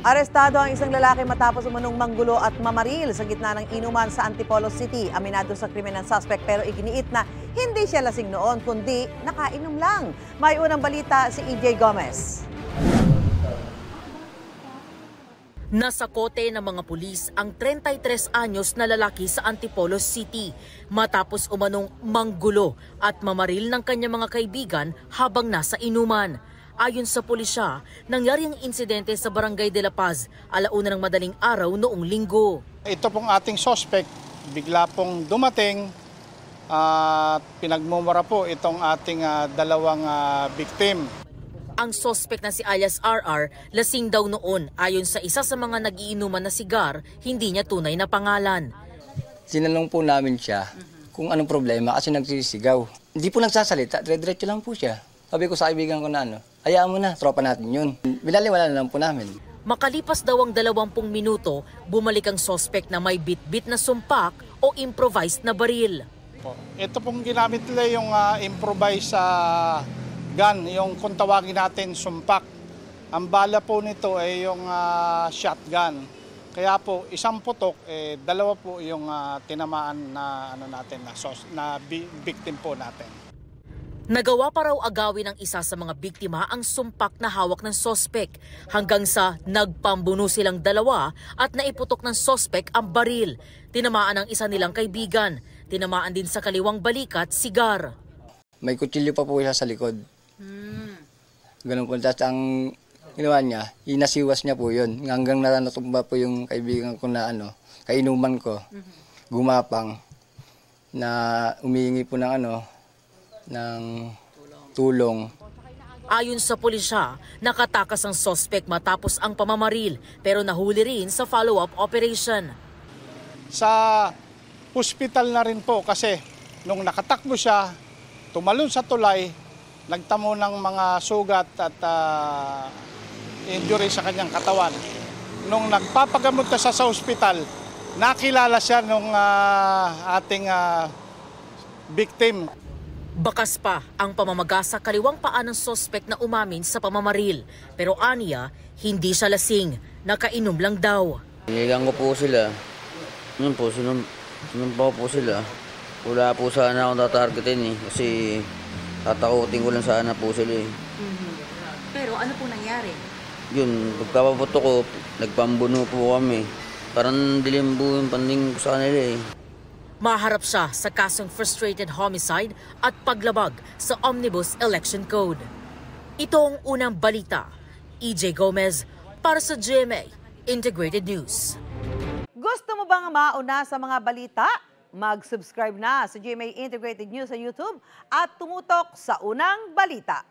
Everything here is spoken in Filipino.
Arestado ang isang lalaki matapos umunong manggulo at mamaril sa gitna ng inuman sa Antipolo City. Aminado sa krimen ng suspect pero iginiit na hindi siya lasing noon kundi nakainom lang. May unang balita si EJ Gomez. Nasa kote ng mga pulis ang 33 anyos na lalaki sa Antipolo City matapos umanong manggulo at mamaril ng kanyang mga kaibigan habang nasa inuman. Ayon sa pulisya, nangyari ang insidente sa Barangay de la Paz, alauna ng madaling araw noong Linggo. Ito pong ating suspect, bigla pong dumating at pinagmumura po itong ating dalawang victim. Ang suspect na si alias RR, lasing daw noon ayon sa isa sa mga nagiinuman na sigar, hindi niya tunay na pangalan. Sinalong po namin siya kung anong problema kasi nagsisigaw. Hindi po nagsasalita, dire-diretso lang po siya. Sabi ko sa kaibigan ko na hayaan mo na, tropa natin yun. Binaliwala na lang po namin. Makalipas daw ang 20 minuto, bumalik ang suspect na may bit-bit na sumpak o improvised na baril. Ito pong ginamit nila yung improvised gun, yung kung tawagin natin sumpak. Ang bala po nito ay yung shotgun. Kaya po isang putok, dalawa po yung tinamaan na victim po natin. Nagawa pa raw agawin ng isa sa mga biktima ang sumpak na hawak ng suspect hanggang sa nagpambuno silang dalawa at naiputok ng suspect ang baril. Tinamaan ang isa nilang kaibigan. Tinamaan din sa kaliwang balikat sigar. May kutsilyo pa po siya sa likod. Ganun po. Tapos ang ginawa niya, inasiwas niya po yun. Hanggang natumba po yung kaibigan ko na kainuman ko. Gumapang na umihingi po ng tulong. Ayon sa pulisya, nakatakas ang suspect matapos ang pamamaril pero nahuli rin sa follow-up operation. Sa hospital na rin po kasi nung nakatakbo siya, tumalon sa tulay, nagtamo ng mga sugat at injury sa kanyang katawan. Nung nagpapagamot na siya sa hospital, nakilala siya nung ating victim. Bakas pa ang pamamaga sa kaliwang paa ng suspect na umamin sa pamamaril. Pero aniya, hindi siya lasing. Nakainom lang daw. Hinilang ko po sila. Yun po, sinumpa po sila. Wala po sana akong tatargetin kasi tatakutin ko lang sana po sila Pero ano po nangyari? Yun, pagkapaputo ko, nagpambuno po kami. Parang dilim po yung panding ko sa kanila Maharap siya sa kasong frustrated homicide at paglabag sa Omnibus Election Code. Ito ang unang balita. EJ Gomez para sa GMA Integrated News. Gusto mo bang mauna sa mga balita? Mag-subscribe na sa GMA Integrated News sa YouTube at tumutok sa unang balita.